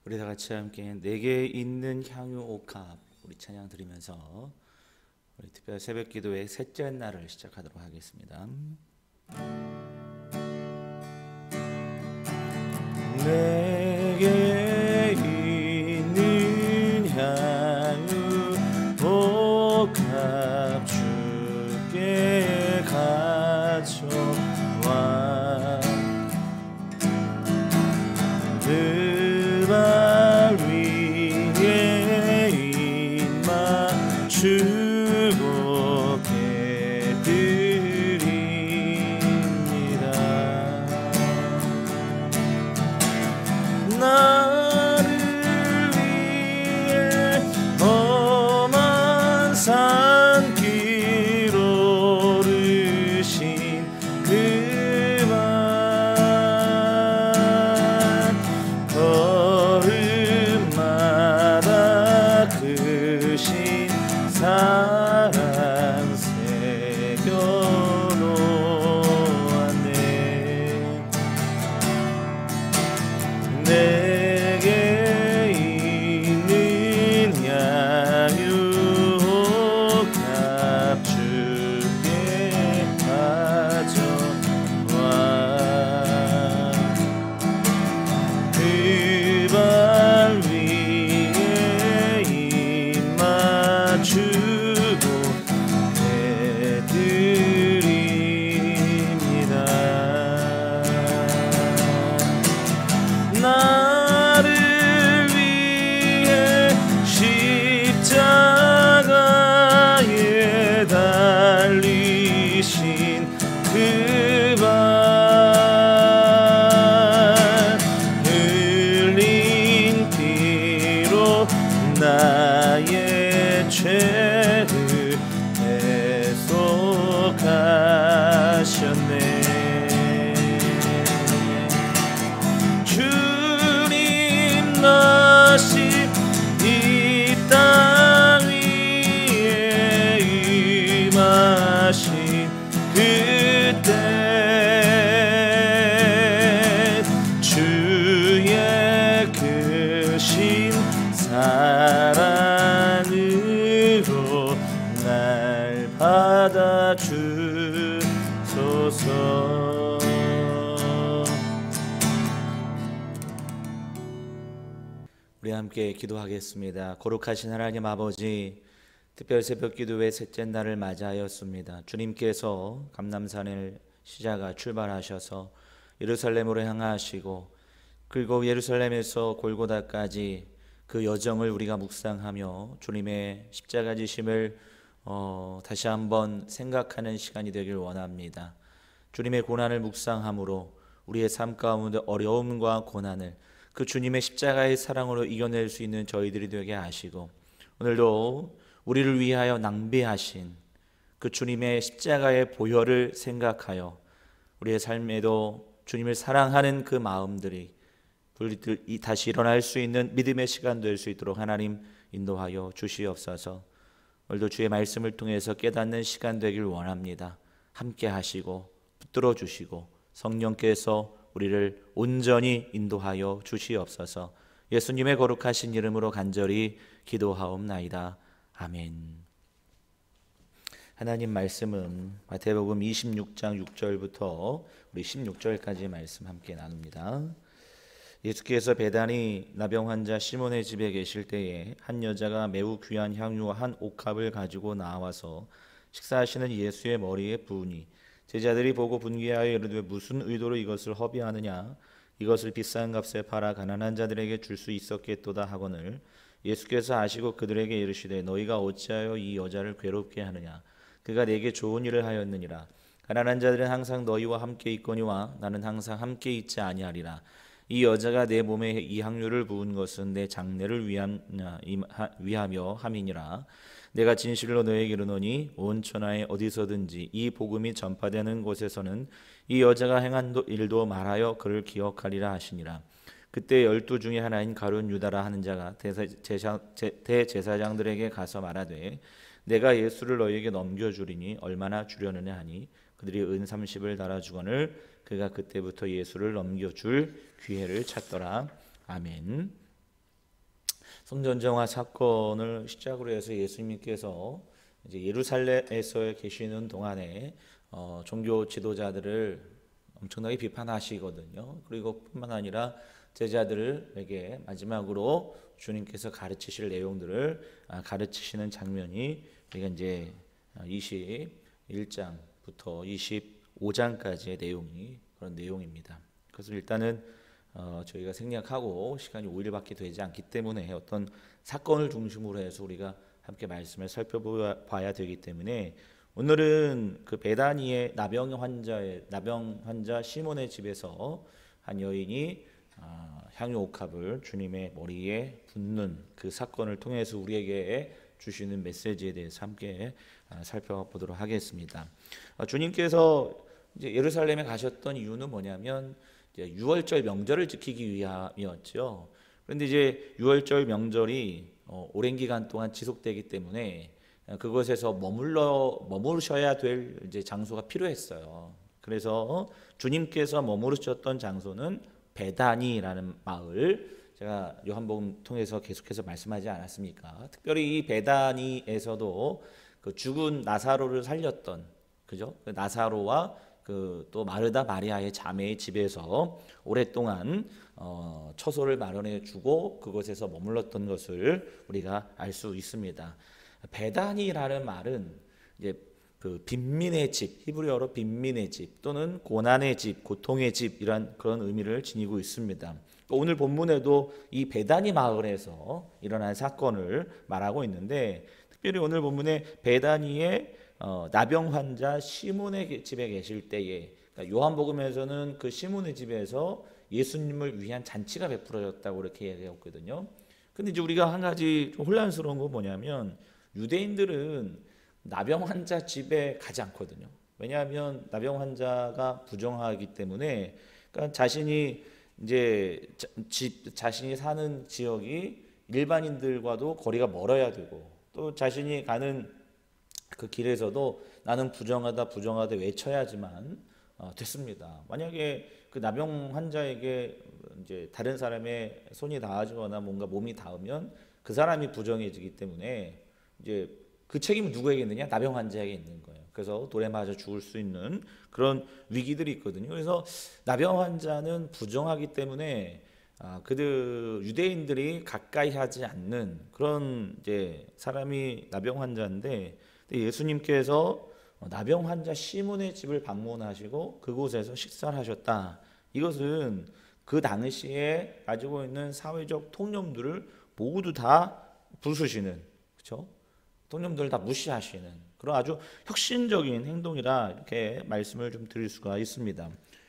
우리 다 같이 함께 내게 있는 향유 옥합 우리 찬양 드리면서 우리 특별 새벽 기도의 셋째 날을 시작하도록 하겠습니다. 내게 있는 향유 옥합 주께 가져와 그 발 위에 입 맞추고 깨드립니다. 나를 위해 험한 산길 오르신 그 발 걸음마다 크신 사랑 새겨놓았네. 내게 있는 향유 옥합 주께 가져와 그 발 위에 입 맞추고 해드립니다. 나를 위해 십자가에 달리신 그 발 흘린 피로 나의 죄를 애속하셨네. 주님 다시 이 땅 위에 임하신 그때 주의 크신 사랑으로 날 받아주소서. 우리 함께 기도하겠습니다. 거룩하신 하나님 아버지, 특별 새벽 기도의 셋째 날을 맞이하였습니다. 주님께서 감람산을 출발하셔서 예루살렘으로 향하시고 그리고 예루살렘에서 골고다까지 그 여정을 우리가 묵상하며 주님의 십자가 지심을 다시 한번 생각하는 시간이 되길 원합니다. 주님의 고난을 묵상함으로 우리의 삶 가운데 어려움과 고난을 그 주님의 십자가의 사랑으로 이겨낼 수 있는 저희들이 되게 하시고, 오늘도 우리를 위하여 낭비하신 그 주님의 십자가의 보혈을 생각하여 우리의 삶에도 주님을 사랑하는 그 마음들이 다시 일어날 수 있는 믿음의 시간 될 수 있도록 하나님 인도하여 주시옵소서. 오늘도 주의 말씀을 통해서 깨닫는 시간 되길 원합니다. 함께 하시고 붙들어 주시고 성령께서 우리를 온전히 인도하여 주시옵소서. 예수님의 거룩하신 이름으로 간절히 기도하옵나이다. 아멘. 하나님 말씀은 마태복음 26장 6절부터 우리 16절까지 말씀 함께 나눕니다. 예수께서 베다니 나병 환자 시몬의 집에 계실 때에 한 여자가 매우 귀한 향유와 한 옥합을 가지고 나와서 식사하시는 예수의 머리에 부으니 제자들이 보고 분개하여 이르되 무슨 의도로 이것을 허비하느냐, 이것을 비싼 값에 팔아 가난한 자들에게 줄 수 있었겠도다 하거늘 예수께서 아시고 그들에게 이르시되 너희가 어찌하여 이 여자를 괴롭게 하느냐, 그가 내게 좋은 일을 하였느니라. 가난한 자들은 항상 너희와 함께 있거니와 나는 항상 함께 있지 아니하리라. 이 여자가 내 몸에 이 향유를 부은 것은 내 장례를 위하며 함이니라. 내가 진실로 너에게 이르노니 온 천하에 어디서든지 이 복음이 전파되는 곳에서는 이 여자가 행한 일도 말하여 그를 기억하리라 하시니라. 그때 12 중에 하나인 가룟 유다라 하는 자가 대제사장들에게 가서 말하되 내가 예수를 너희에게 넘겨주리니 얼마나 주려느냐 하니 그들이 은 30을 달아주거늘 그가 그때부터 예수를 넘겨줄 기회를 찾더라. 아멘. 성전정화 사건을 시작으로 해서 예수님께서 이제 예루살렘에서 계시는 동안에 종교 지도자들을 엄청나게 비판하시거든요. 그리고 뿐만 아니라 제자들에게 마지막으로 주님께서 가르치실 내용들을 가르치시는 장면이 우리가 이제 21장부터 25장까지의 내용이 그런 내용입니다. 그래서 일단은 저희가 생략하고 시간이 5일밖에 되지 않기 때문에 어떤 사건을 중심으로 해서 우리가 함께 말씀을 살펴봐야 되기 때문에 오늘은 그 베다니의 나병 환자 시몬의 집에서 한 여인이 향유 옥합을 주님의 머리에 붓는 그 사건을 통해서 우리에게 주시는 메시지에 대해서 함께 살펴보도록 하겠습니다. 주님께서 이제 예루살렘에 가셨던 이유는 뭐냐면 유월절 명절을 지키기 위함이었죠. 그런데 이제 유월절 명절이 오랜 기간 동안 지속되기 때문에 그곳에서 머무르셔야 될 이제 장소가 필요했어요. 그래서 주님께서 머무르셨던 장소는 베다니라는 마을, 제가 요한복음 통해서 계속해서 말씀하지 않았습니까? 특별히 이 베다니에서도 그 죽은 나사로를 살렸던, 그죠? 그 나사로와 그 또 마르다 마리아의 자매의 집에서 오랫동안 처소를 마련해 주고 그곳에서 머물렀던 것을 우리가 알 수 있습니다. 베다니라는 말은 이제 그 빈민의 집, 히브리어로 빈민의 집 또는 고난의 집, 고통의 집 이런 그런 의미를 지니고 있습니다. 오늘 본문에도 이 베다니 마을에서 일어난 사건을 말하고 있는데 특별히 오늘 본문에 베다니의 나병 환자 시몬의 집에 계실 때에, 그러니까 요한복음에서는 그 시몬의 집에서 예수님을 위한 잔치가 베풀어졌다고 이렇게 얘기했거든요. 근데 이제 우리가 한 가지 좀 혼란스러운 건 뭐냐면 유대인들은 나병 환자 집에 가지 않거든요. 왜냐하면 나병 환자가 부정하기 때문에, 그러니까 자신이 사는 지역이 일반인들과도 거리가 멀어야 되고 또 자신이 가는 그 길에서도 나는 부정하다 외쳐야지만 됐습니다. 만약에 그 나병 환자에게 이제 다른 사람의 손이 닿아지거나 뭔가 몸이 닿으면 그 사람이 부정해지기 때문에 이제 그 책임은 누구에게 있느냐? 나병 환자에게 있는 거예요. 그래서 돌에 맞아 죽을 수 있는 그런 위기들이 있거든요. 그래서 나병 환자는 부정하기 때문에 그들 유대인들이 가까이 하지 않는 그런 이제 사람이 나병 환자인데, 예수님께서 나병 환자 시몬의 집을 방문하시고 그곳에서 식사를 하셨다. 이것은 그 당시에 가지고 있는 사회적 통념들을 모두 다 부수시는, 그렇죠? 통념들을 다 무시하시는 그런 아주 혁신적인 행동이라 이렇게 말씀을 좀 드릴 수가 있습니다.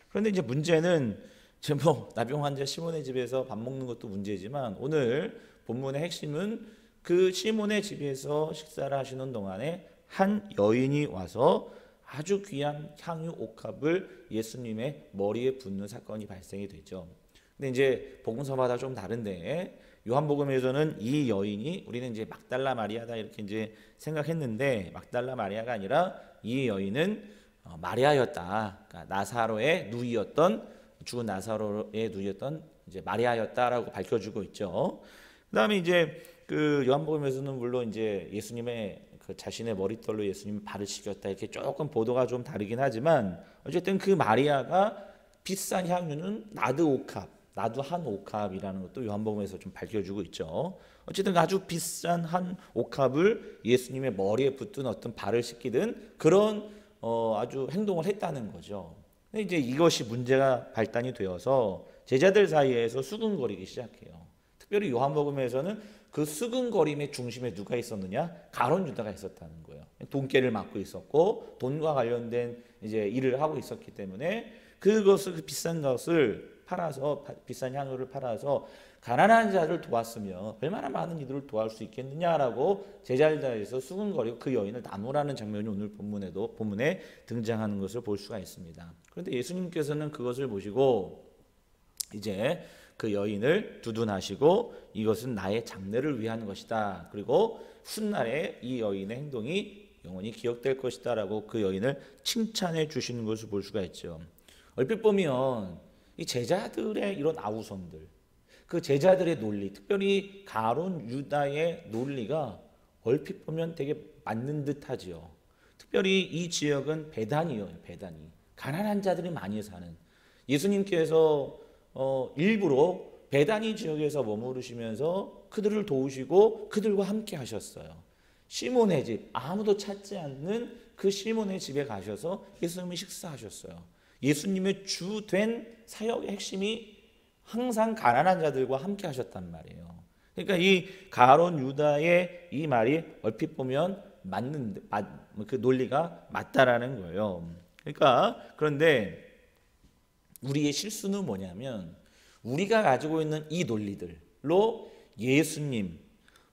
그런데 이제 문제는 지금 나병 환자 시몬의 집에서 밥 먹는 것도 문제지만 오늘 본문의 핵심은 그 시몬의 집에서 식사를 하시는 동안에 한 여인이 와서 아주 귀한 향유 옥합을 예수님의 머리에 붓는 사건이 발생이 되죠. 근데 이제 복음서마다 좀 다른데 요한복음에서는 이 여인이 우리는 이제 막달라 마리아다 이렇게 이제 생각했는데 막달라 마리아가 아니라 이 여인은 마리아였다. 그러니까 나사로의 누이였던, 죽은 나사로의 누이였던 이제 마리아였다라고 밝혀주고 있죠. 그다음에 이제 그 요한복음에서는 물론 이제 예수님의 그 자신의 머릿돌로 예수님을 발을 씻겼다 이렇게 조금 보도가 좀 다르긴 하지만 어쨌든 그 마리아가 비싼 향유는 나두 한 옥합이라는 것도 요한복음에서 좀 밝혀주고 있죠. 어쨌든 아주 비싼 한 옥합을 예수님의 머리에 붓든 어떤 발을 씻기든 그런 아주 행동을 했다는 거죠. 근데 이제 이것이 문제가 발단이 되어서 제자들 사이에서 수군거리기 시작해요. 특별히 요한복음에서는 그 수군거림의 중심에 누가 있었느냐? 가룟 유다가 있었다는 거예요. 돈깨를 맡고 있었고 돈과 관련된 이제 일을 하고 있었기 때문에 그것을 비싼 것을 팔아서 비싼 향유를 팔아서 가난한 자를 도왔으면 얼마나 많은 이들을 도울 수 있겠느냐라고 제자들에서 수군거리고 그 여인을 나무라는 장면이 오늘 본문에 등장하는 것을 볼 수가 있습니다. 그런데 예수님께서는 그것을 보시고 이제 그 여인을 두둔하시고 이것은 나의 장래를 위한 것이다. 그리고 훗날에 이 여인의 행동이 영원히 기억될 것이다 라고 그 여인을 칭찬해 주시는 것을 볼 수가 있죠. 얼핏 보면 이 제자들의 이런 아우성들, 그 제자들의 논리, 특별히 가룟 유다의 논리가 얼핏 보면 되게 맞는 듯하지요. 특별히 이 지역은 베단이에요. 베단이 가난한 자들이 많이 사는, 예수님께서 일부러 베다니 지역에서 머무르시면서 그들을 도우시고 그들과 함께 하셨어요. 시몬의 집, 아무도 찾지 않는 그 시몬의 집에 가셔서 예수님이 식사하셨어요. 예수님의 주된 사역의 핵심이 항상 가난한 자들과 함께 하셨단 말이에요. 그러니까 이 가룟 유다의 이 말이 얼핏 보면 그 논리가 맞다라는 거예요. 그러니까 그런데 우리의 실수는 뭐냐면 우리가 가지고 있는 이 논리들로 예수님,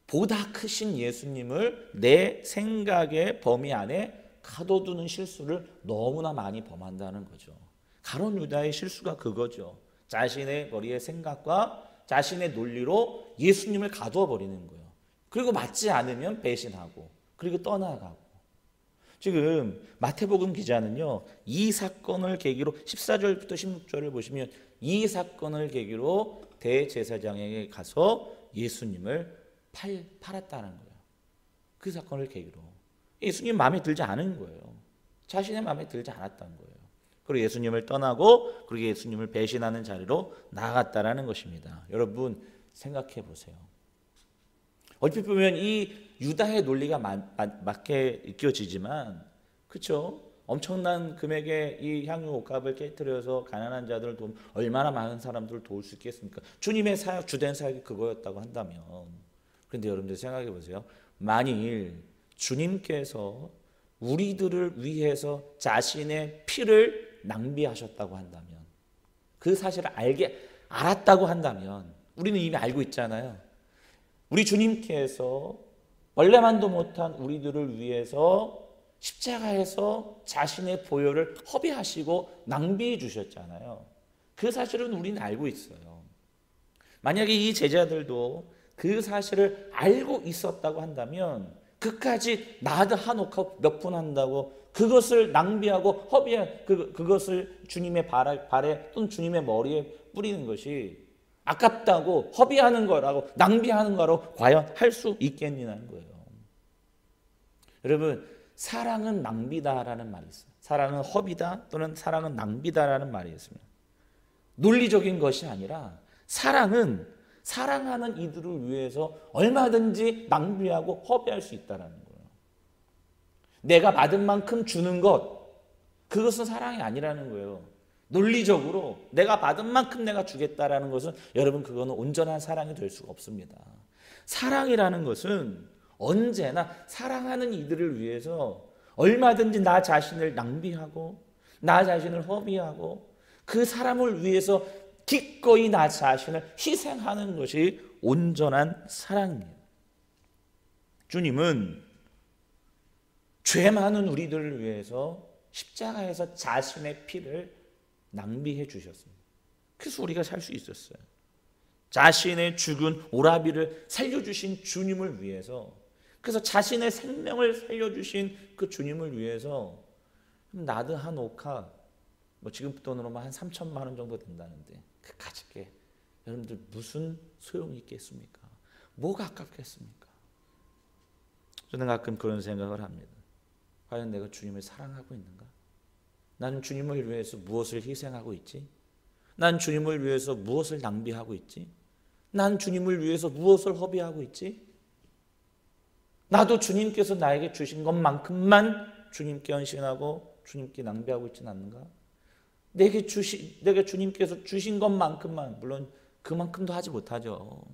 보다 크신 예수님을 내 생각의 범위 안에 가둬두는 실수를 너무나 많이 범한다는 거죠. 가룟 유다의 실수가 그거죠. 자신의 머리의 생각과 자신의 논리로 예수님을 가두어 버리는 거예요. 그리고 맞지 않으면 배신하고 그리고 떠나가고. 지금 마태복음 기자는요, 이 사건을 계기로 14절부터 16절을 보시면 이 사건을 계기로 대제사장에게 가서 예수님을 팔았다는 거예요. 그 사건을 계기로 예수님 마음에 들지 않은 거예요. 자신의 마음에 들지 않았다는 거예요. 그리고 예수님을 떠나고 그리고 예수님을 배신하는 자리로 나아갔다라는 것입니다. 여러분 생각해 보세요. 얼핏 보면 이 유다의 논리가 맞게 느껴지지만, 그렇죠? 엄청난 금액의 이 향유 옥합을 깨뜨려서 가난한 자들을 도우면 얼마나 많은 사람들을 도울 수 있겠습니까? 주님의 사역, 주된 사역이 그거였다고 한다면. 그런데 여러분들 생각해 보세요. 만일 주님께서 우리들을 위해서 자신의 피를 낭비하셨다고 한다면, 그 사실을 알았다고 한다면, 우리는 이미 알고 있잖아요. 우리 주님께서 원래만도 못한 우리들을 위해서 십자가에서 자신의 보혈을 허비하시고 낭비해 주셨잖아요. 그 사실은 우리는 알고 있어요. 만약에 이 제자들도 그 사실을 알고 있었다고 한다면 그까지 나드 한 옥합 몇 푼 한다고 그것을 낭비하고 허비한 그것을 주님의 발에 또는 주님의 머리에 뿌리는 것이 아깝다고 허비하는 거라고 낭비하는 거라고 과연 할 수 있겠냐는 거예요. 여러분, 사랑은 낭비다라는 말이 있어요. 사랑은 허비다 또는 사랑은 낭비다라는 말이 있습니다. 논리적인 것이 아니라 사랑은 사랑하는 이들을 위해서 얼마든지 낭비하고 허비할 수 있다는 거예요. 내가 받은 만큼 주는 것, 그것은 사랑이 아니라는 거예요. 논리적으로 내가 받은 만큼 내가 주겠다라는 것은 여러분 그거는 온전한 사랑이 될 수가 없습니다. 사랑이라는 것은 언제나 사랑하는 이들을 위해서 얼마든지 나 자신을 낭비하고 나 자신을 허비하고 그 사람을 위해서 기꺼이 나 자신을 희생하는 것이 온전한 사랑입니다. 주님은 죄 많은 우리들을 위해서 십자가에서 자신의 피를 낭비해 주셨습니다. 그래서 우리가 살 수 있었어요. 자신의 죽은 오라비를 살려주신 주님을 위해서, 그래서 자신의 생명을 살려주신 그 주님을 위해서 나드 한 옥합, 지금 돈으로만 한 3천만 원 정도 된다는데 그 가지게 여러분들 무슨 소용이 있겠습니까? 뭐가 아깝겠습니까? 저는 가끔 그런 생각을 합니다. 과연 내가 주님을 사랑하고 있는가? 나는 주님을 위해서 무엇을 희생하고 있지? 난 주님을 위해서 무엇을 낭비하고 있지? 난 주님을 위해서 무엇을 허비하고 있지? 나도 주님께서 나에게 주신 것만큼만 주님께 헌신하고 주님께 낭비하고 있지는 않는가? 내게 주님께서 주신 것만큼만, 물론 그만큼도 하지 못하죠.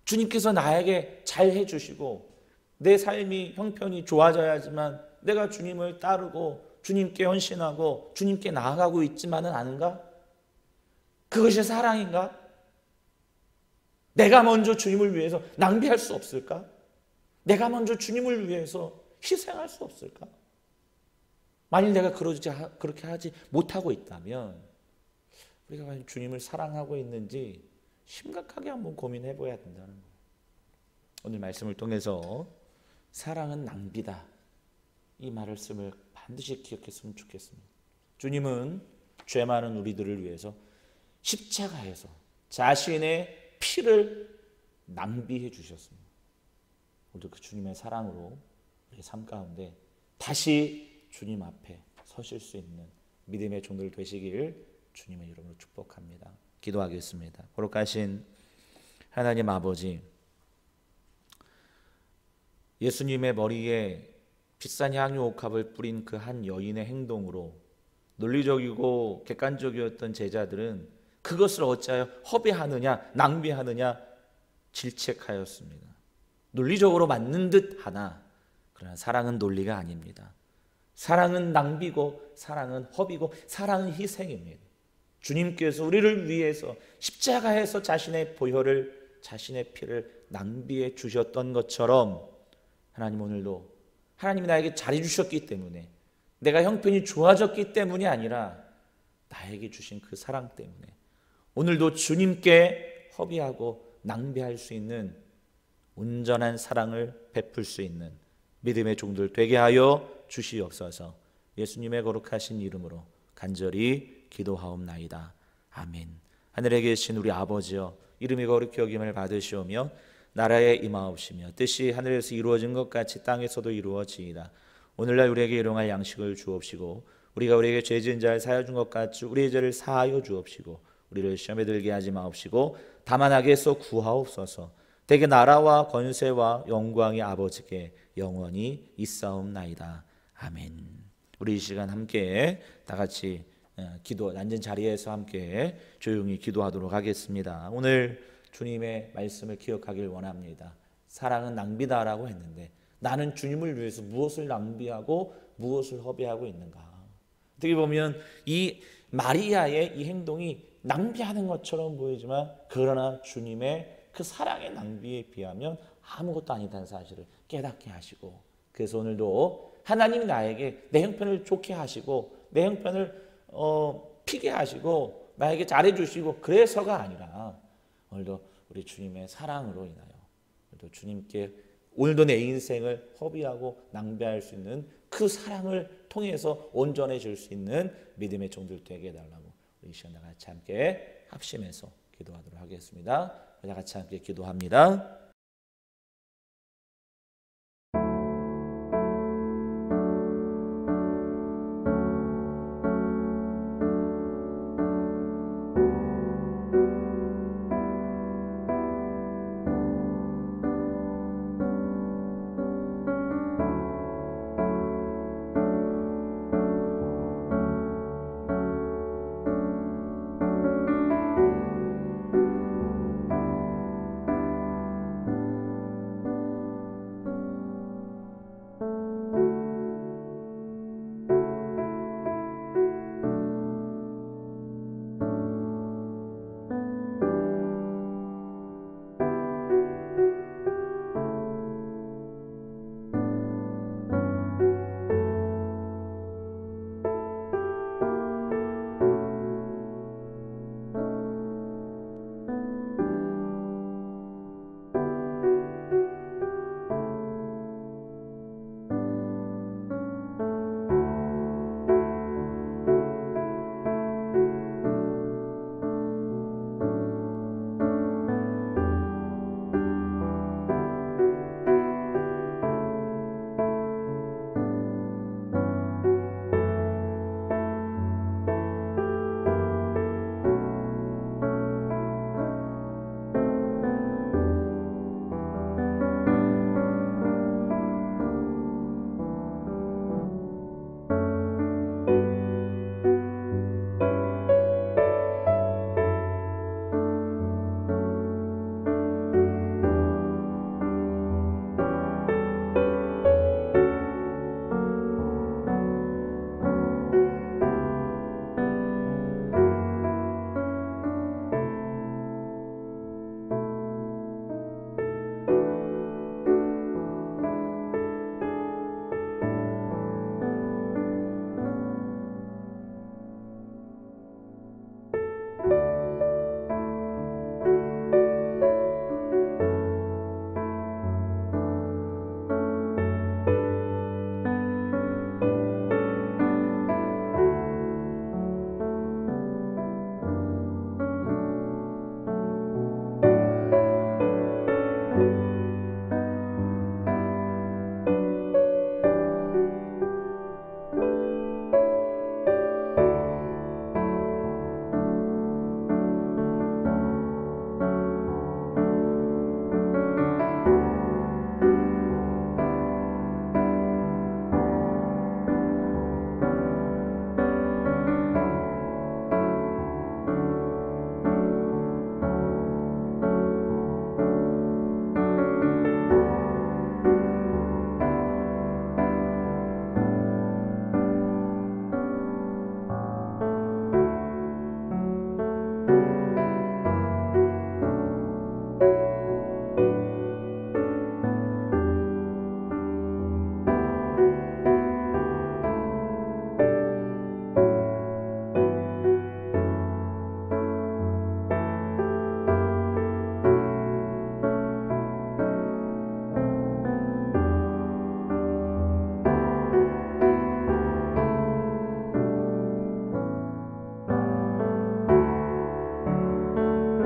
주님께서 나에게 잘 해주시고 내 삶이 형편이 좋아져야지만 내가 주님을 따르고 주님께 헌신하고 주님께 나아가고 있지만은 않은가? 그것이 사랑인가? 내가 먼저 주님을 위해서 낭비할 수 없을까? 내가 먼저 주님을 위해서 희생할 수 없을까? 만일 내가 그렇게 하지 못하고 있다면 우리가 과연 주님을 사랑하고 있는지 심각하게 한번 고민해 봐야 된다는 거예요. 오늘 말씀을 통해서 사랑은 낭비다, 이 말씀을 반드시 기억했으면 좋겠습니다. 주님은 죄 많은 우리들을 위해서 십자가에서 자신의 피를 낭비해 주셨습니다. 오늘도 그 주님의 사랑으로 우리 삶 가운데 다시 주님 앞에 서실 수 있는 믿음의 종들 되시길 주님의 이름으로 축복합니다. 기도하겠습니다. 거룩하신 하나님 아버지, 예수님의 머리에 비싼 향유 옥합을 뿌린 그 한 여인의 행동으로 논리적이고 객관적이었던 제자들은 그것을 어찌하여 허비하느냐 낭비하느냐 질책하였습니다. 논리적으로 맞는 듯 하나, 그러나 사랑은 논리가 아닙니다. 사랑은 낭비고 사랑은 허비고 사랑은 희생입니다. 주님께서 우리를 위해서 십자가에서 자신의 보혈을, 자신의 피를 낭비해 주셨던 것처럼 하나님, 오늘도 하나님이 나에게 잘해주셨기 때문에, 내가 형편이 좋아졌기 때문이 아니라 나에게 주신 그 사랑 때문에 오늘도 주님께 허비하고 낭비할 수 있는 온전한 사랑을 베풀 수 있는 믿음의 종들 되게 하여 주시옵소서. 예수님의 거룩하신 이름으로 간절히 기도하옵나이다. 아멘. 하늘에 계신 우리 아버지여, 이름이 거룩히 여김을 받으시오며 나라에 임하옵시며 뜻이 하늘에서 이루어진 것 같이 땅에서도 이루어지이다. 오늘날 우리에게 일용할 양식을 주옵시고 우리가 우리에게 죄 지은 자를 사하여 준 것 같이 우리의 죄를 사하여 주옵시고 우리를 시험에 들게 하지 마옵시고 다만 악에서 구하옵소서. 대개 나라와 권세와 영광이 아버지께 영원히 있사옵나이다. 아멘. 우리 이 시간 함께 다 같이 기도, 앉은 자리에서 함께 조용히 기도하도록 하겠습니다. 오늘 주님의 말씀을 기억하길 원합니다. 사랑은 낭비다라고 했는데 나는 주님을 위해서 무엇을 낭비하고 무엇을 허비하고 있는가? 어떻게 보면 이 마리아의 이 행동이 낭비하는 것처럼 보이지만, 그러나 주님의 그 사랑의 낭비에 비하면 아무것도 아니다는 사실을 깨닫게 하시고, 그래서 오늘도 하나님이 나에게 내 형편을 좋게 하시고 내 형편을 피게 하시고 나에게 잘해주시고 그래서가 아니라 오늘도 우리 주님의 사랑으로 인하여 오늘도 주님께 오늘도 내 인생을 허비하고 낭비할 수 있는 그 사랑을 통해서 온전해질 수 있는 믿음의 종들 되게 해달라고 우리 이 시간 다 같이 함께 합심해서 기도하도록 하겠습니다. 다 같이 함께 기도합니다.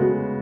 주옵소서.